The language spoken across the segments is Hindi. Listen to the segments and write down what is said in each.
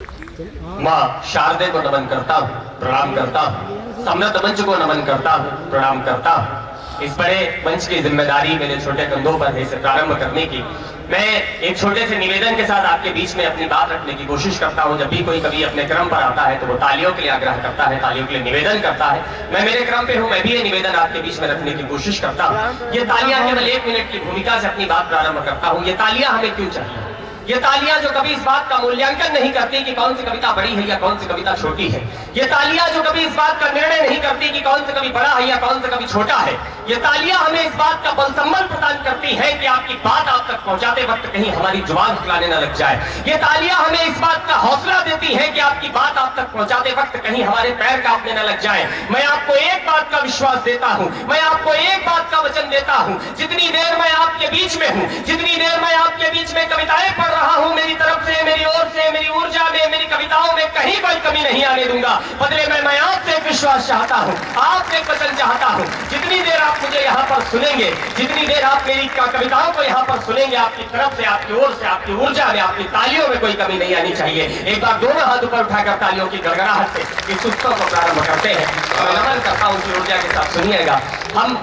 माँ शारदे को नमन करता हूँ, प्रणाम करता हूँ। सम्राट मंच को नमन करता हूँ, प्रणाम करता हूँ। इस बड़े मंच की जिम्मेदारी मेरे छोटे कंधों पर है इसे प्रारंभ करने की। मैं एक छोटे से निवेदन के साथ आपके बीच में अपनी बात रखने की कोशिश करता हूं। जब भी कोई कभी अपने क्रम पर आता है तो वो तालियों के लिए आग्रह करता है, तालियों के लिए निवेदन करता है। मैं मेरे क्रम पे हूं, मैं भी ये निवेदन आपके बीच में रखने की कोशिश करता हूं। ये तालियां केवल 1 मिनट की भूमिका से अपनी बात प्रारंभ करता हूं। ये तालियां हमें क्यों चाहिए? ये तालियां जो कभी इस बात का मूल्यांकन नहीं करती कि कौन सी कविता बड़ी है या कौन सी कविता छोटी है। ये तालियां जो कभी इस बात का निर्णय नहीं करती कि कौन सा कवि बड़ा है या कौन सा कवि छोटा है। ये तालियां हमें इस बात का बल सम्मान प्रदान करती है कि आपकी बात आप तक पहुंचाते वक्त कहीं हमारी जुबान हिलाने न लग जाए। ये तालियां हमें इस बात का हौसला देती है कि आपकी बात आप तक पहुंचाते वक्त कहीं हमारे पैर कांपने न लग जाए। मैं आपको एक बात का विश्वास देता हूं, मैं आपको एक बात का वचन देता हूं, जितनी देर मैं आपके बीच में हूं, जितनी देर मैं आपके बीच में कविताएं पढ़ रहा हूं, मेरी तरफ से, मेरी ओर से, मेरी ऊर्जा में, मेरी कविताओं में कहीं कोई कमी नहीं आने दूंगा। बदले में मैं आपसे एक विश्वास चाहता हूं, आपसे एक वचन चाहता हूं। जितनी देर आप मुझे यहाँ पर सुनेंगे, जितनी देर आप मेरी कविताओं को यहाँ पर सुनेंगे, आपकी तरफ से, आपकी ओर से, आपकी ऊर्जा में, आपकी तालियों में कोई कमी नहीं आनी चाहिए। एक बार दोनों हाथ ऊपर उठाकर तालियों की गड़गड़ाहट से इस उत्सव को प्रारंभ करते हैं। मैं नमन करता हूं उनकी ऊर्जा के साथ। सुनिएगा,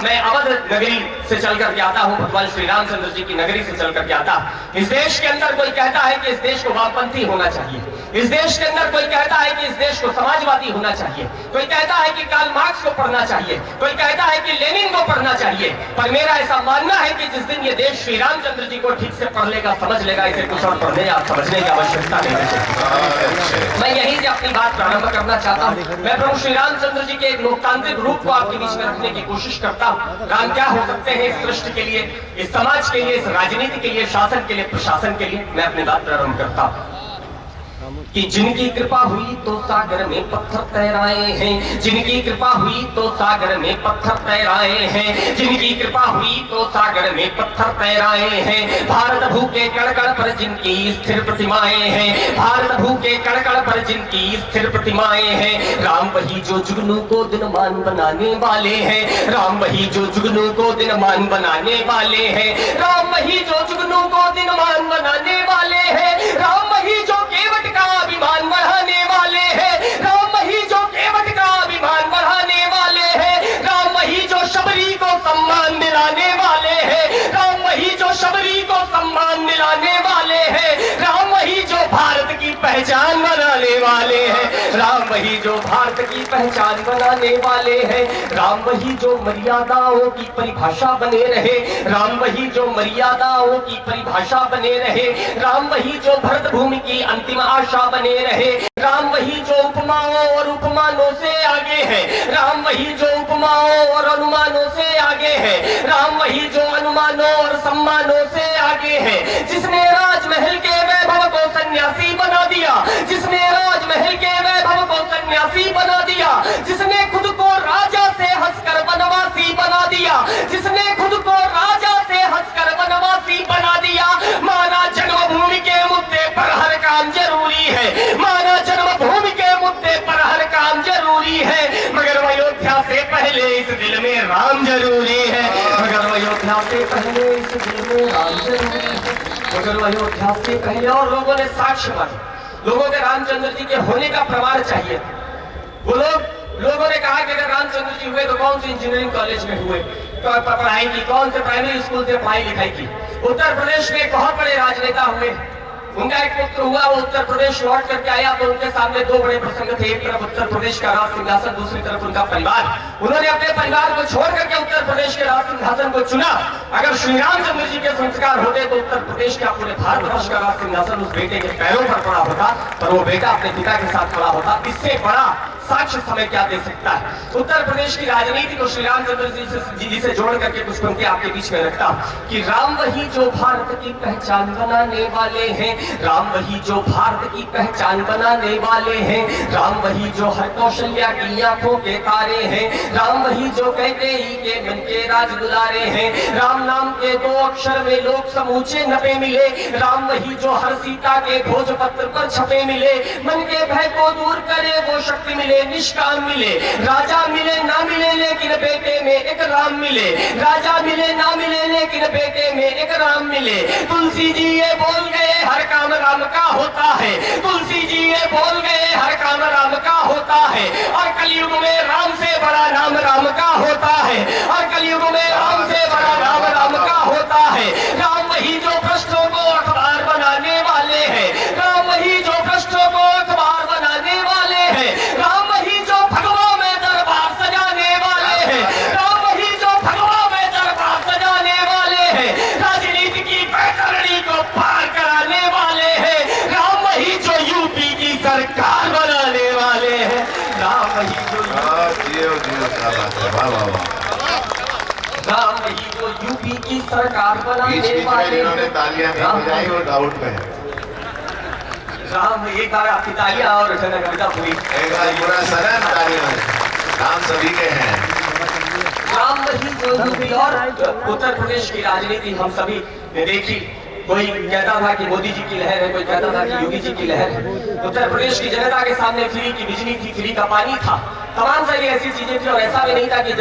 मैं अवध नगरी से चल करके आता हूं, भगवान श्री रामचंद्र जी की नगरी से चल करके आता हूं। इस देश के अंदर कोई कहता है कि इस देश को वामपंथी होना चाहिए, इस देश के अंदर कोई कहता है कि इस देश को समाजवादी होना चाहिए, कोई कहता है कि कार्ल मार्क्स को पढ़ना चाहिए, कोई कहता है कि लेनिन को पढ़ना चाहिए। पर मेरा ऐसा मानना है कि जिस दिन ये देश श्री रामचंद्र जी को ठीक से पढ़ लेगा, समझ लेगा, इसे कुछ और पढ़ने या समझने की आवश्यकता नहीं है। मैं यहीं से अपनी बात प्रारंभ करना चाहता हूँ। मैं प्रभु श्री रामचंद्र जी के एक लोकतांत्रिक रूप को आपके बीच में रखने की कोशिश करता हूँ। राम क्या हो सकते हैं इस सृष्टि के लिए, इस समाज के लिए, इस राजनीति के लिए, शासन के लिए, प्रशासन के लिए। मैं अपनी बात प्रारंभ करता हूँ कि जिनकी कृपा हुई तो सागर में पत्थर तैराए हैं, जिनकी कृपा हुई तो सागर में पत्थर तैराए हैं, जिनकी कृपा हुई तो सागर में पत्थर तैराए हैं। भारत भू के कण-कण पर जिनकी स्थिर प्रतिमाएं हैं, भारत भू के कण-कण पर जिनकी स्थिर प्रतिमाएं हैं। राम वही जो जुगनू को दिनमान बनाने वाले हैं, राम वही जो जुगनू को दिनमान बनाने वाले हैं, राम वही जो जुगनू को दिनमान बनाने वाले हैं, राम वही जो केवट का अभिमान बढ़ाने वाले हैं, राम वही जो केवट का अभिमान बढ़ाने वाले हैं, राम वही जो शबरी को सम्मान दिलाने वाले हैं, राम वही जो शबरी को सम्मान दिलाने वाले हैं, राम वही जो भारत की पहचान बनाने वाले हैं, राम वही जो भारत की पहचान बनाने वाले हैं, राम वही जो मर्यादाओं की परिभाषा बने रहे, राम वही जो मर्यादाओं की परिभाषा बने रहे, राम वही जो भरत भूमि की अंतिम आशा बने रहे, राम वही जो उपमाओं और उपमानों से आगे है, राम वही जो उपमाओं और अनुमानों से आगे है, राम वही जो अनुमानों और सम्मानों से आगे है। जिसने राजमहल के वैभव को सन्यासी बना दिया, जिसने राजमहल के वैभव को सन्यासी बना दिया, जिसने खुद को राजा से हंसकर वनवासी बना दिया, जिसने खुद को राजा से हंसकर वनवासी बना दिया। माना जन्मभूमि के मुद्दे पर हर काम जरूरी है, माना जन्मभूमि के मुद्दे पर हर काम जरूरी है, मगर अयोध्या से पहले इस दिल में राम जरूरी है, मगर अयोध्या से पहले इस दिल में राम जरूरी है, मगर अयोध्या से पहले। और लोगों ने साक्ष्य मांगे, लोगों के रामचंद्र जी के होने का प्रमाण चाहिए। वो लोगों ने कहा कि अगर रामचंद्र जी हुए तो कौन से इंजीनियरिंग कॉलेज में हुए, पढ़ाई की, कौन से प्राइमरी स्कूल से पढ़ाई लिखाई की। उत्तर प्रदेश में बहुत बड़े राजनेता हुए, उनका एक पुत्र हुआ, वो उत्तर प्रदेश लौट करके आया तो उनके सामने 2 बड़े प्रसंग थे। एक तरफ उत्तर प्रदेश का राज सिंहासन, दूसरी तरफ उनका परिवार। उन्होंने अपने परिवार को छोड़ करके उत्तर प्रदेश के राज सिंहासन को चुना। अगर श्री रामचंद्र जी के संस्कार होते तो उत्तर प्रदेश का, पूरे भारतवर्ष का राज सिंहासन उस बेटे के पैरों पर पड़ा होता, पर वो बेटा अपने पिता के साथ खड़ा होता। इससे बड़ा साक्ष्य समय क्या दे सकता है। उत्तर प्रदेश की राजनीति को श्री रामचंद्र जी से जोड़ करके कुछ पंक्ति आपके बीच में रखता हूं कि राम वही जो भारत की पहचान बनाने वाले हैं, राम वही जो भारत की पहचान बनाने वाले हैं, राम वही जो हर कौशल्या की आंखों के तारे हैं, राम वही जो कहते ही के मन के राज दुलारे हैं, राम नाम के 2 अक्षर में लोग समूचे नपे मिले, राम वही जो हर सीता के भोजपत्र पर छपे मिले, मन के भय को दूर करे वो शक्ति मिले, मिले निष्काम मिले, राजा मिले ना मिले लेकिन बेटे में एक राम मिले, राजा मिले ना मिले लेकिन बेटे में एक राम मिले। तुलसी जी ये बोल गए हर काम राम का होता है, तुलसी जी ये बोल गए हर काम राम का होता है, और कलयुग में राम से बड़ा नाम राम का होता है, और कलयुग में राम से बड़ा नाम राम का होता है। राम वही जो भ्रष्टों को अखबार बनाने वाले हैं, राम वही जो भ्रष्टों को अखबार बनाने वाले हैं, राम वही जो भगवा में दरबार सजाने वाले हैं, राम वही जो भगवा में दरबार सजाने वाले हैं, राजनीति की बैतरणी को पार कराने वाले हैं, राम वही जो यूपी की सरकार बनाने वाले हैं, राम वही जो राम वही जो यूपी की सरकार बनाने वाले हैं। तालियां बजाई और डाउट में राम एक बार आपकी तालियां और कविता पूरी एक बार पूरा सदन तालियां। राम सभी के हैं। राम वही जो यूपी और उत्तर प्रदेश की राजनीति हम सभी ने देखी। कोई कहता था कि मोदी जी की लहर है, कोई कहता था कि योगी जी की लहर है। उत्तर प्रदेश की जनता के सामने फ्री की बिजली थी, फ्री का पानी था, तमाम सारी ऐसी चीजें थी, और ऐसा भी नहीं था कि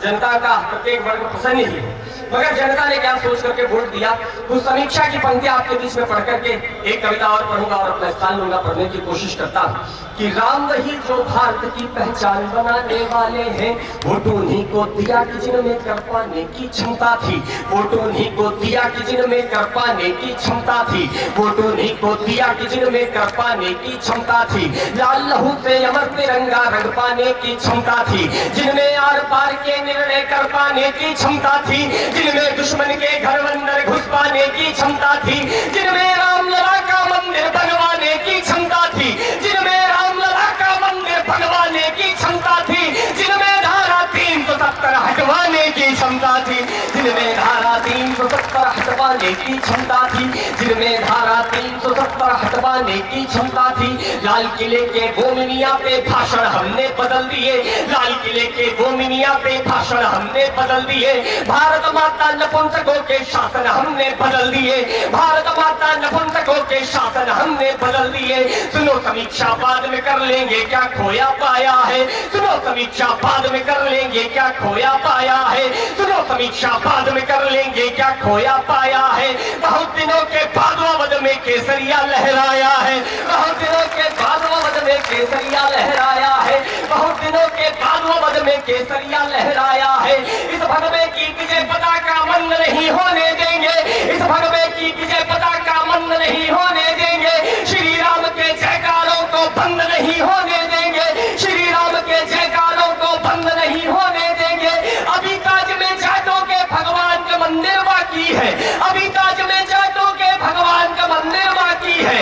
जनता का प्रत्येक वर्ग प्रसन्न ही है। मगर जनता ने क्या सोच करके वोट दिया, उस समीक्षा की पंक्तियां आपके बीच में पढ़ करके एक कविता और पढ़ूंगा और अपना स्थान लूंगा, पढ़ने की कोशिश करता हूं कि राम वही जो भारत की पहचान बनाने वाले हैं, वोट उन्हीं को दिया कि जिनमें कर पाने की क्षमता थी, वोट उन्हीं को दिया कि जिनमें कर पाने की क्षमता थी, वोट उन्हीं को दिया कि जिनमें कर पाने की क्षमता थी, लाल लहू से अमर तिरंगा रंग पाने की क्षमता थी, जिनमें आर पार के निर्णय कर पाने की क्षमता थी, जिनमें दुश्मन के घर अंदर घुस पाने की क्षमता थी, जिनमें रामलला का मंदिर बनवाने की क्षमता थी, जिनमें रामलला का मंदिर बनवाने की क्षमता थी, जिनमें धारा 370 हटवाने की क्षमता थी, जिनमें धारा 370 हटवाने की क्षमता थी, जिनमें धारा 370 हटवाने की क्षमता थी। लाल किले के गोमिनिया पे भाषण हमने बदल दिए, लाल किले के गोमिनिया पे भाषण हमने बदल दिए, भारत माता नपुंसकों के शासन हमने बदल दिए, भारत माता नपुंसकों के शासन हमने बदल दिए। सुनो समीक्षा बाद में कर लेंगे क्या खोया पाया है, सुनो समीक्षा बाद में कर लेंगे क्या खोया पाया है, सुनो समीक्षा बाद में कर लेंगे क्या खोया पाया है। बहुत दिनों के बाद अवध में केसरिया लहराया है, बहुत दिनों के बाद अवध में केसरिया लहराया है, बहुत दिनों के बाद अवध में केसरिया लहराया है। इस भगवे की विजय पताका मंद नहीं होने देंगे, इस भगवे की विजय पताका मंद नहीं होने देंगे, श्री राम के जयकारों को बंद नहीं होने देंगे, श्री राम के जयकारों को बंद नहीं होने देंगे। अभी ताज में जाटों के भगवान का मंदिर बाकी है, अभी ताज में जाटों के भगवान का मंदिर बाकी है,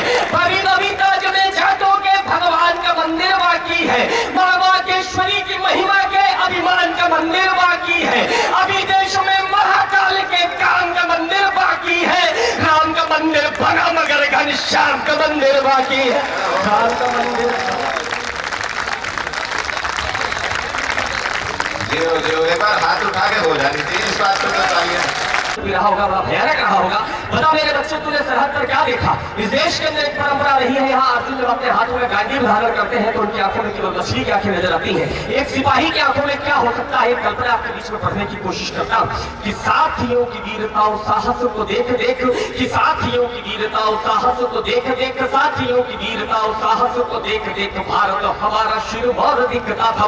अभी ताज में जाटों के भगवान का मंदिर बाकी है, मां बागेश्वरी की महिमा के अभिमान का मंदिर बाकी है, अभी देश में महाकाल के काम का मंदिर बाकी है, राम का मंदिर बना मगर घनश्याम का मंदिर बाकी है, राम का मंदिर। एक बार हाथ उठा के हो जानी चाहिए इस बात को बताइए। रहा होगा, बड़ा भयानक रहा होगा। बता मेरे बच्चे, तूने सरहद पर क्या देखा? इस देश के अंदर एक परंपरा रही है, यहाँ अर्जुन जब अपने हाथों में गांधी धारण करते हैं तो उनकी आंखों में केवल मछली की आंखें नजर आती हैं। एक सिपाही की आंखों में क्या हो सकता है, कल्पना आपके बीच में पढ़ने की कोशिश करता हूँ कि साथियों की वीरता और साहस को देख देख, कि साथियों की वीरता और साहस को देख देख, साथियों की वीरता और साहस को देख देख, भारत हमारा शिरमौर दिखता था,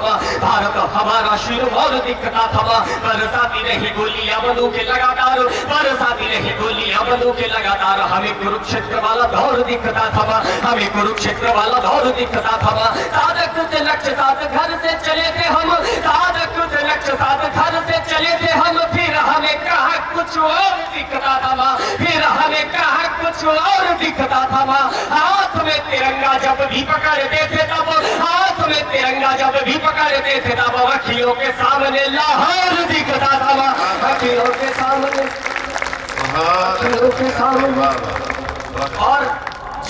भारत हमारा शिरमौर दिखता था, बरसाती रही गोलियां बंदूक के लगातार, बरसाती रही गोलियां बंदूक के लगातार, हमें कुरुक्षेत्र वाला दौर दिखता था, हमें कुरुक्षेत्र वाला दौर दिखता था। साधक लक्ष्य साथ घर से चले थे हम, साधक लक्ष्य साथ घर से चले थे हम, फिर हमें कहा कुछ और दिखता था, फिर हमें कहा कुछ और दिखता था। हाथ में तिरंगा जब भी पकड़ते थे तब, हाथ में तिरंगा जब भी पकड़ते थे तब, अखियों के सामने लाहौर दिखता था, अखियों के सामने, अखियों के सामने। और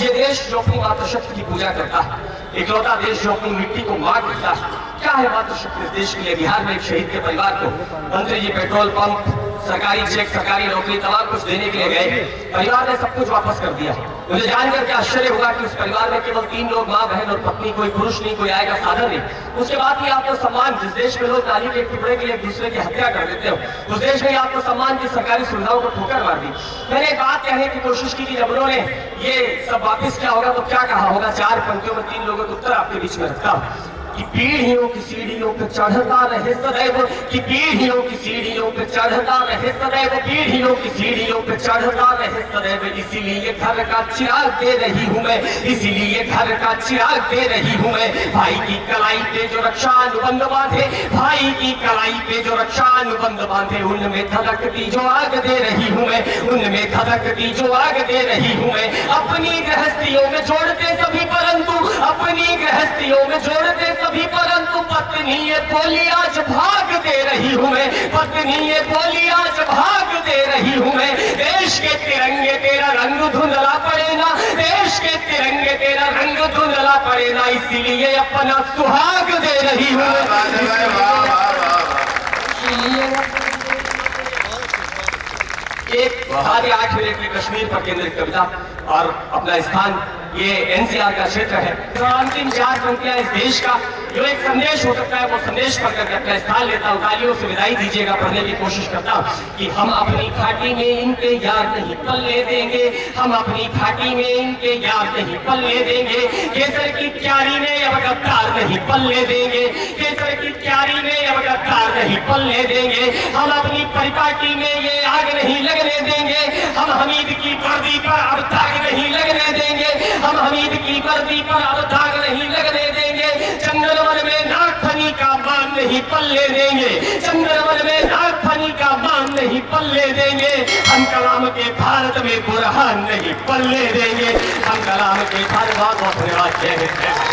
ये देश जो अपनी मातृशक्ति की पूजा करता है, इकलौता देश जो अपनी मिट्टी को मार देता है, क्या है मातृशक्ति इस देश के लिए? बिहार में एक शहीद के परिवार को मंत्री जी पेट्रोल पंप सरकारी चेक, सरकारी नौकरी, तमाम कुछ देने के लिए गए, परिवार ने सब कुछ वापस कर दिया। मुझे जानकर के आश्चर्य हुआ कि उस परिवार में केवल 3 लोग, माँ, बहन और पत्नी, कोई पुरुष नहीं, कोई आय का साधन नहीं। उसके बाद भी आत्मसम्मान, जिस देश में लोग नाली के एक टुकड़े के लिए एक दूसरे की हत्या कर देते हो, उस देश में आत्मसम्मान की सरकारी सुविधाओं को ठोकर मार दी। मैंने एक बात कहने की कोशिश की कि जब उन्होंने ये सब वापिस किया होगा तो क्या कहा होगा। 4 पंक्तियों में 3 लोगों के उत्तर आपके बीच में रखता हूं कि पीढ़ियों की सीढ़ियों पे चढ़ता रहे सदैव, कि पीढ़ियों की सीढ़ियों पे चढ़ता रहे सदैव, पीढ़ियों की सीढ़ियों पे चढ़ता रहे सदैव। इसीलिए घर का चिराग दे रही हूं मैं, इसीलिए घर का चिराग दे रही हूं मैं। भाई की कलाई पे जो रक्षा अनुबंध बांधे, भाई की कलाई पे जो रक्षा अनुबंध बांधे, उनमें धधकती जो आग दे रही हूं मैं, उनमें धधकती जो आग दे रही हूं मैं। अपनी गृहस्थियों में जोड़ते सभी परंतु, अपनी गृहस्थियों में जोड़ते सभी परंतु, पत्नी ये बोली आज भाग दे रही हूं मैं, पत्नी ये बोली आज भाग दे रही हूं मैं। देश के तिरंगे तेरा रंग धुंधला पड़े ना, देश के तिरंगे तेरा रंग धुंधला पड़े ना, इसीलिए अपना सुहाग दे रही हूं। एक 8 मिनट की कश्मीर पर केंद्रित कविता और अपना स्थान ये एनसीआर का क्षेत्र है। तो अंतिम 4 पंक्तियां इस देश का जो एक संदेश हो सकता है, वो संदेश पढ़ करके अपना स्थान लेता हूँ। तालियों से विदाई दीजिएगा, पढ़ने की कोशिश करता हूँ कि हम अपनी घाटी में इनके यार नहीं पल्ले देंगे, हम अपनी घाटी में इनके यार नहीं पल्ले देंगे। केसर की क्यारी में अब गद्दार नहीं पल्ले देंगे, केसर की क्यारी में अब गद्दार नहीं पल्ले देंगे। हम अपनी परिपाटी में ये आग नहीं लगने देंगे, हम हमीद की वर्दी पर अब दाग नहीं लगने देंगे, हम हमीद की वर्दी पर अब दाग नहीं लगने देंगे। चंद्रवन में नागफनी का मान नहीं पल्ले देंगे, चंद्रवन में नागफनी का मान नहीं पल्ले देंगे। हम कलाम के भारत में बुरहान नहीं पल्ले देंगे, हम कलाम के भारत। बहुत बहुत धन्यवाद। जय हिंद।